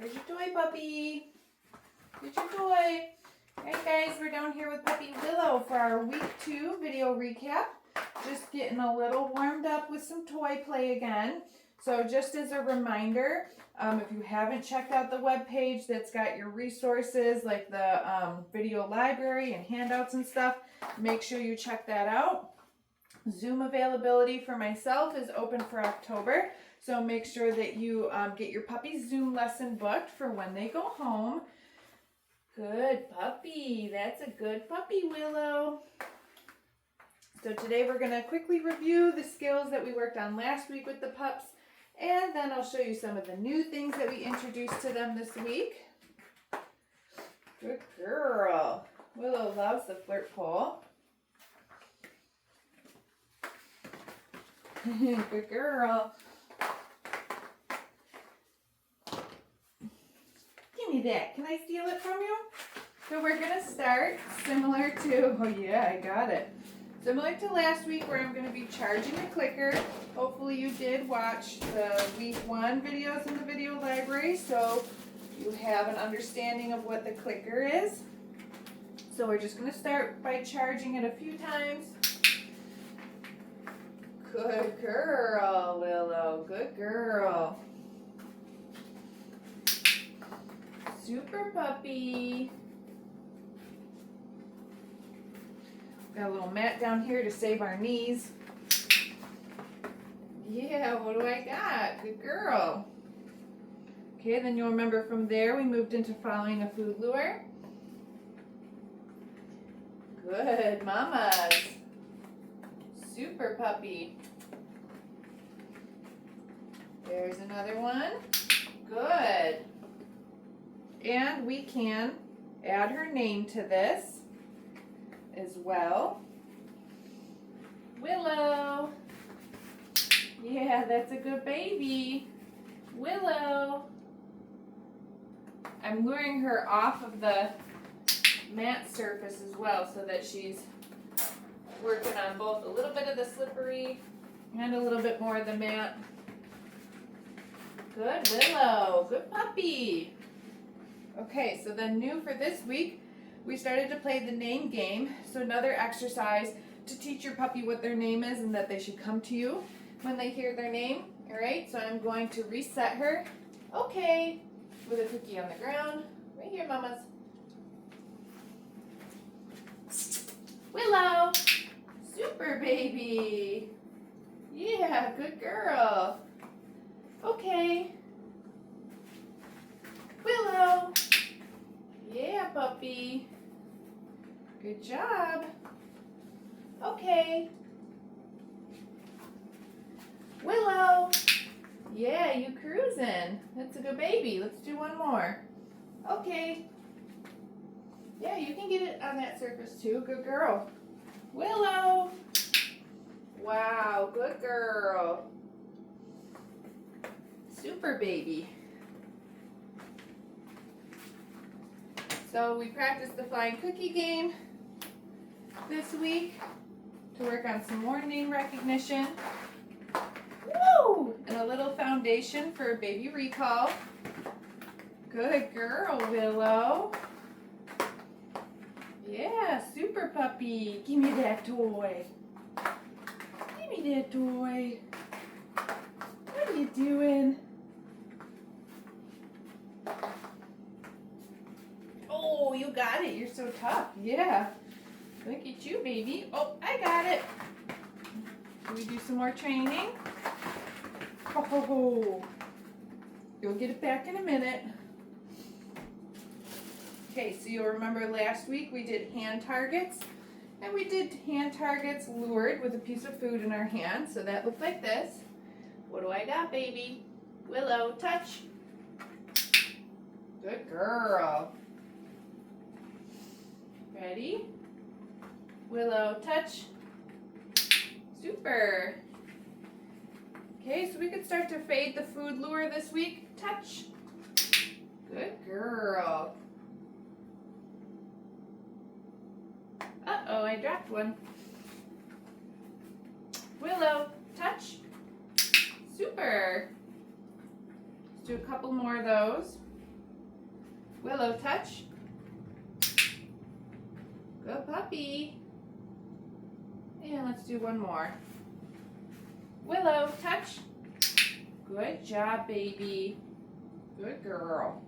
There's your toy, puppy. There's your toy. Alright guys, we're down here with puppy Willow for our week 2 video recap. Just getting a little warmed up with some toy play again. So just as a reminder, if you haven't checked out the webpage that's got your resources like the video library and handouts and stuff, make sure you check that out. Zoom availability for myself is open for October, so make sure that you get your puppy's Zoom lesson booked for when they go home. Good puppy. That's a good puppy, Willow. So today we're going to quickly review the skills that we worked on last week with the pups, and then I'll show you some of the new things that we introduced to them this week. Good girl. Willow loves the flirt pole. Good girl. Give me that. Can I steal it from you? So we're going to start similar to, oh yeah, I got it. Similar to last week where I'm going to be charging a clicker. Hopefully you did watch the week 1 videos in the video library, so you have an understanding of what the clicker is. So we're just going to start by charging it a few times. Good girl, Willow. Good girl. Super puppy. Got a little mat down here to save our knees. Yeah, what do I got? Good girl. Okay, then you'll remember from there we moved into following a food lure. Good, mamas. Super puppy. There's another one. Good. And we can add her name to this as well. Willow. Yeah, that's a good baby. Willow. I'm luring her off of the mat surface as well so that she's working on both a little bit of the slippery and a little bit more of the mat. Good, Willow. Good puppy. Okay, so then new for this week, we started to play the name game. So another exercise to teach your puppy what their name is and that they should come to you when they hear their name. All right, so I'm going to reset her. Okay, with a cookie on the ground. Right here, mamas. Willow. Super baby. Yeah, good girl. Okay. Willow. Yeah, puppy. Good job. Okay. Willow. Yeah, you cruising. That's a good baby. Let's do one more. Okay. Yeah, you can get it on that surface too. Good girl. Willow. Wow, good girl. Super baby. So we practiced the flying cookie game this week to work on some more name recognition. Woo! And a little foundation for baby recall. Good girl, Willow. Yeah, super puppy. Give me that toy. Give me that toy. What are you doing? Oh, you got it. You're so tough. Yeah. Look at you, baby. Oh, I got it. Can we do some more training? Oh, you'll get it back in a minute. Okay, so you'll remember last week we did hand targets. And we did hand targets lured with a piece of food in our hand. So that looked like this. What do I got, baby? Willow, touch. Good girl. Ready? Willow, touch. Super. Okay, so we could start to fade the food lure this week. Touch. Good girl. Uh-oh, I dropped one. Willow, touch. Super. Let's do a couple more of those. Willow, touch. Good puppy. And let's do one more. Willow, touch. Good job, baby. Good girl.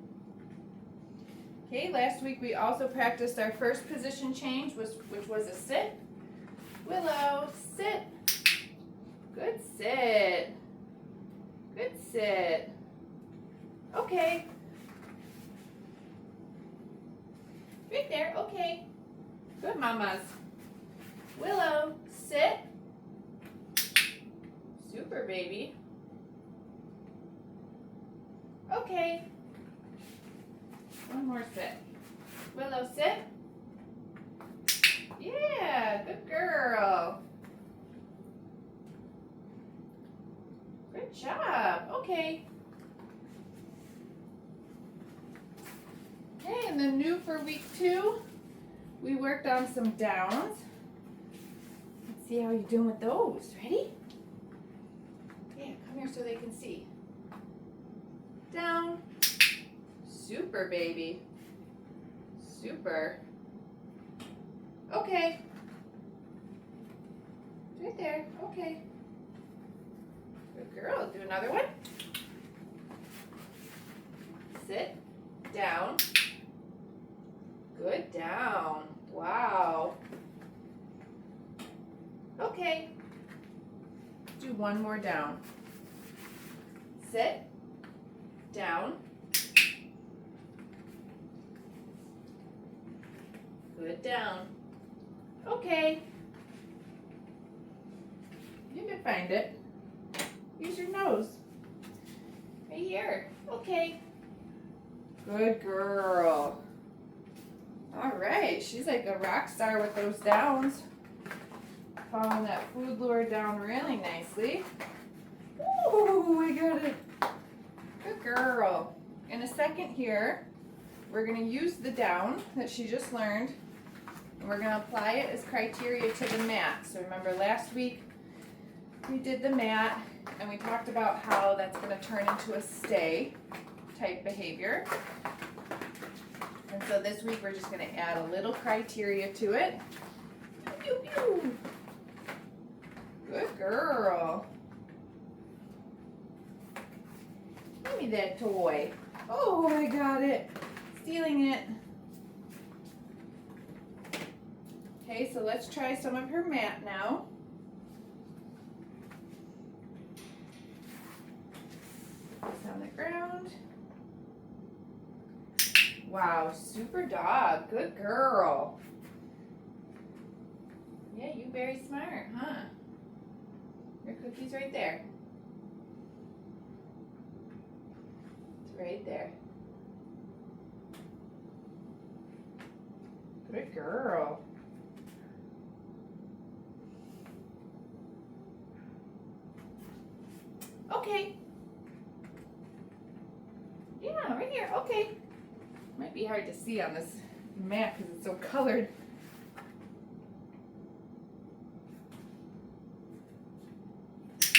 Okay, last week we also practiced our first position change, which was a sit. Willow, sit. Good sit. Good sit. Okay. Right there, okay. Good, mamas. Willow, sit. Super, baby. Okay. One more sit. Willow, sit. Yeah, good girl. Good job. Okay. Okay, and then new for week 2, we worked on some downs. Let's see how you're doing with those. Ready? Yeah, come here so they can see. Down. Super, baby. Super. Okay. Right there. Okay. Good girl. Do another one. Sit. Down. Good. Down. Wow. Okay. Do one more down. Sit. Down. Good. Down. Okay. You can find it. Use your nose. Right here. Okay. Good girl. All right. She's like a rock star with those downs. Following that food lure down really nicely. Ooh, I got it. Good girl. In a second here, we're going to use the down that she just learned, and we're going to apply it as criteria to the mat. So remember last week we did the mat, and we talked about how that's going to turn into a stay type behavior. And so this week we're just going to add a little criteria to it. Pew, pew, pew. Good girl. Give me that toy. Oh, I got it. Stealing it. Okay, so let's try some of her mat now. This on the ground. Wow, super dog. Good girl. Yeah, you very smart, huh? Your cookie's right there. It's right there. Good girl. Okay. Yeah, right here. Okay. Might be hard to see on this mat because it's so colored.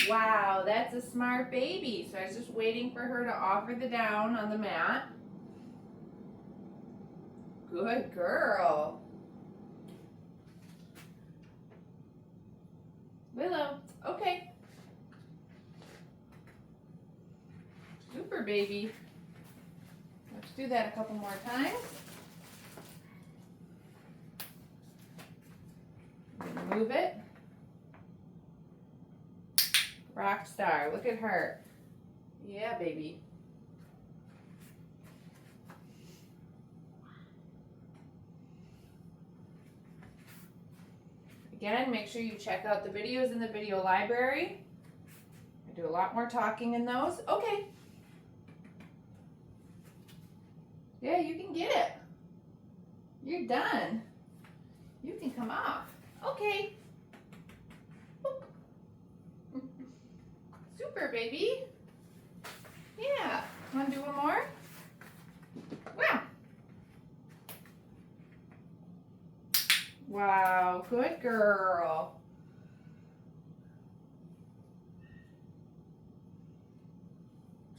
Wow, that's a smart baby. So I was just waiting for her to offer the down on the mat. Good girl. Willow, okay. Super, baby. Let's do that a couple more times. Move it. Rock star, look at her. Yeah, baby. Again, make sure you check out the videos in the video library. I do a lot more talking in those. Okay. Yeah, you can get it. You're done. You can come off. Okay. Super, baby. Yeah. Want to do one more? Wow. Wow, good girl.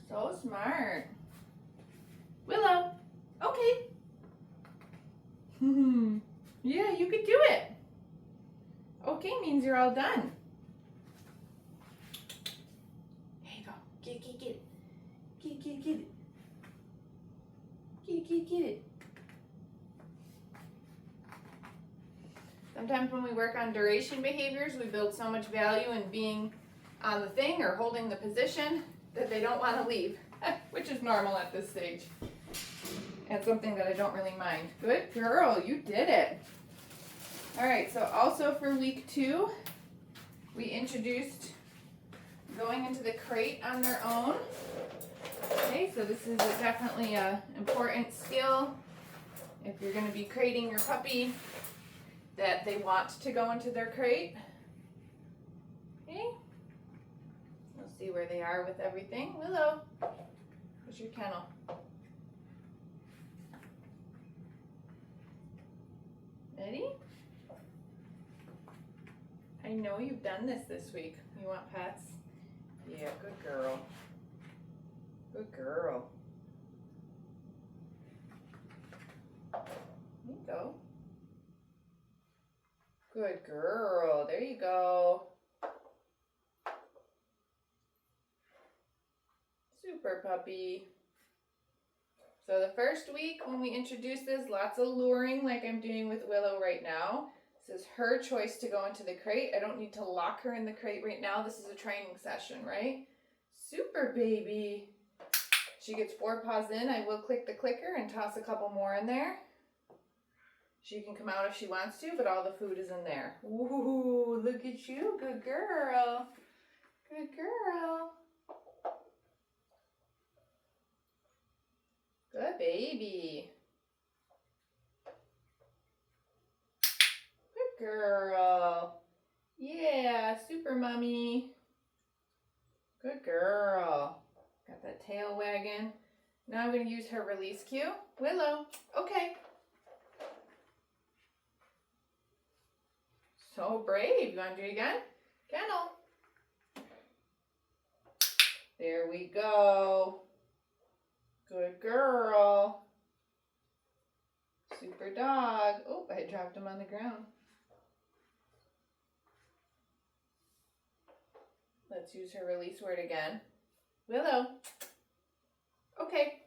So smart. Willow, Okay. Yeah, you could do it. Okay means you're all done. Here you go. Get it. Get it. Get it. Sometimes when we work on duration behaviors, we build so much value in being on the thing or holding the position that they don't want to leave, which is normal at this stage. And something that I don't really mind. Good girl, you did it. All right, so also for week 2, we introduced going into the crate on their own. Okay, so this is definitely an important skill if you're going to be crating your puppy, that they want to go into their crate. Okay, we'll see where they are with everything. Willow, where's your kennel? Ready? I know you've done this week. You want pets? Yeah, good girl. Good girl. There you go. Good girl. There you go. Super puppy. So the first week when we introduce this, lots of luring like I'm doing with Willow right now. This is her choice to go into the crate. I don't need to lock her in the crate right now. This is a training session, right? Super baby. She gets 4 paws in. I will click the clicker and toss a couple more in there. She can come out if she wants to, but all the food is in there. Ooh, look at you. Good girl. Good girl. Good baby. Good girl. Yeah, super mommy. Good girl. Got that tail wagging. Now I'm going to use her release cue. Willow. Okay. So brave. You want to do it again? Kennel. There we go. Good girl. Super dog. Oh, I dropped him on the ground. Let's use her release word again. Willow. Okay.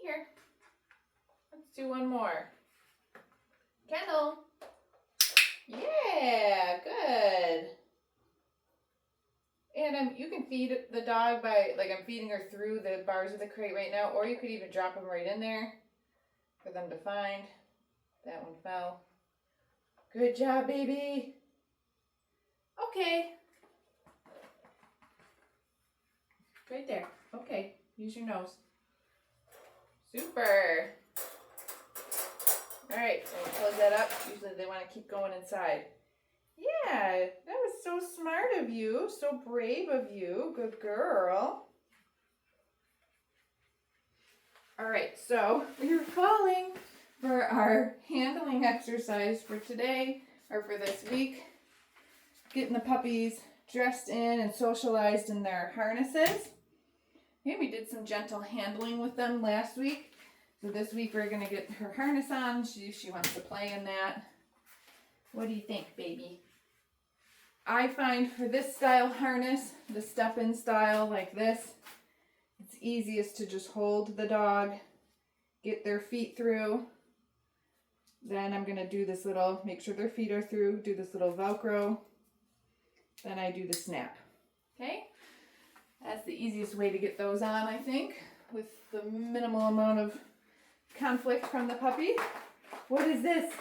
Here. Let's do one more. Kennel. Yeah, good. And you can feed the dog by, like I'm feeding her through the bars of the crate right now, or you could even drop them right in there for them to find. That one fell. Good job, baby. Okay. Right there. Okay. Use your nose. Super. All right, so we'll close that up. Usually they want to keep going inside. Yeah, that was so smart of you. So brave of you. Good girl. All right, so we're calling for our handling exercise for today, or for this week. Getting the puppies dressed in and socialized in their harnesses. Okay, we did some gentle handling with them last week. So this week we're going to get her harness on. She wants to play in that. What do you think, baby? I find for this style harness, the step-in style like this, it's easiest to just hold the dog, get their feet through. Then I'm going to do this little, make sure their feet are through, do this little Velcro. Then I do the snap. Okay? That's the easiest way to get those on, I think, with the minimal amount of conflict from the puppy. What is this?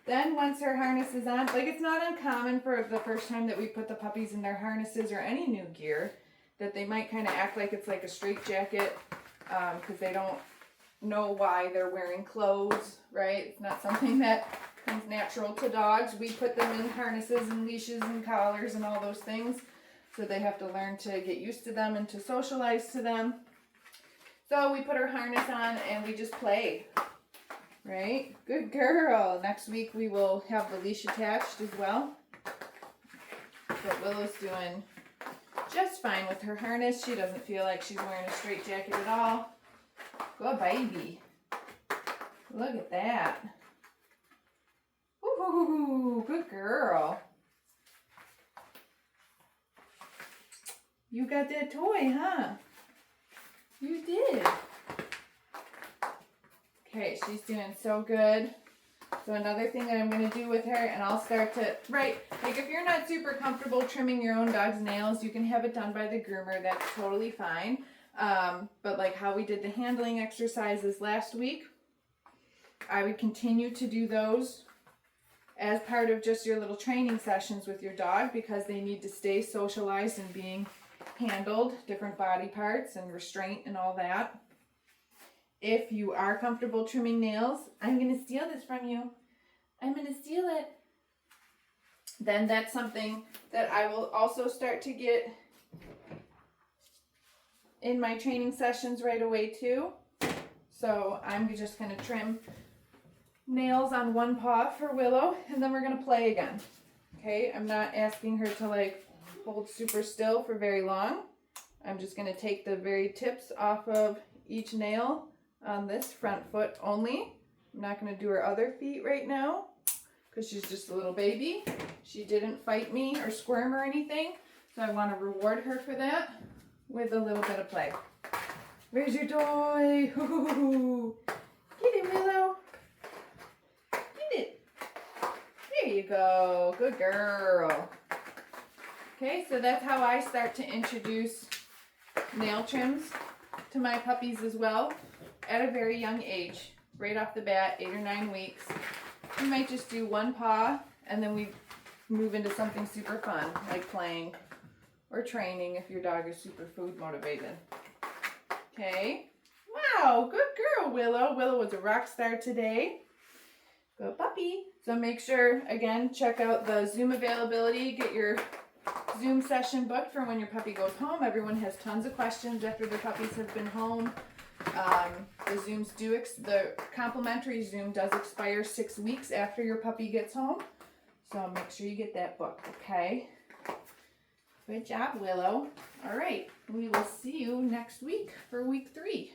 Then once her harness is on, like it's not uncommon for the first time that we put the puppies in their harnesses or any new gear, that they might kind of act like it's like a straitjacket because they don't know why they're wearing clothes, right? It's not something that comes natural to dogs. We put them in harnesses and leashes and collars and all those things, so they have to learn to get used to them and to socialize to them. So we put her harness on and we just play, right? Good girl. Next week we will have the leash attached as well. But Willow's doing just fine with her harness. She doesn't feel like she's wearing a straitjacket at all. Good baby. Look at that. Ooh, good girl. You got that toy, huh? You did. Okay, she's doing so good. So another thing that I'm going to do with her, and I'll start to, like if you're not super comfortable trimming your own dog's nails, you can have it done by the groomer. That's totally fine. But like how we did the handling exercises last week, I would continue to do those as part of just your little training sessions with your dog, because they need to stay socialized and being handled, different body parts and restraint and all that. If you are comfortable trimming nails, I'm going to steal this from you. I'm going to steal it. Then that's something that I will also start to get in my training sessions right away too. So I'm just going to trim nails on one paw for Willow, and then we're going to play again. Okay, I'm not asking her to like hold super still for very long. I'm just going to take the very tips off of each nail on this front foot only. I'm not going to do her other feet right now because she's just a little baby. She didn't fight me or squirm or anything, so I want to reward her for that with a little bit of play. Where's your toy? Ooh. Get it, Willow. Get it. There you go. Good girl. Okay, so that's how I start to introduce nail trims to my puppies as well. At a very young age, right off the bat, 8 or 9 weeks. We might just do one paw, and then we move into something super fun, like playing or training if your dog is super food motivated. Okay. Wow, good girl, Willow. Willow was a rock star today. Good puppy. So make sure, again, check out the Zoom availability. Get your Zoom session booked for when your puppy goes home. Everyone has tons of questions after their puppies have been home. The Zooms the complimentary Zoom does expire 6 weeks after your puppy gets home. So make sure you get that booked, okay? Good job, Willow. All right, we will see you next week for week 3.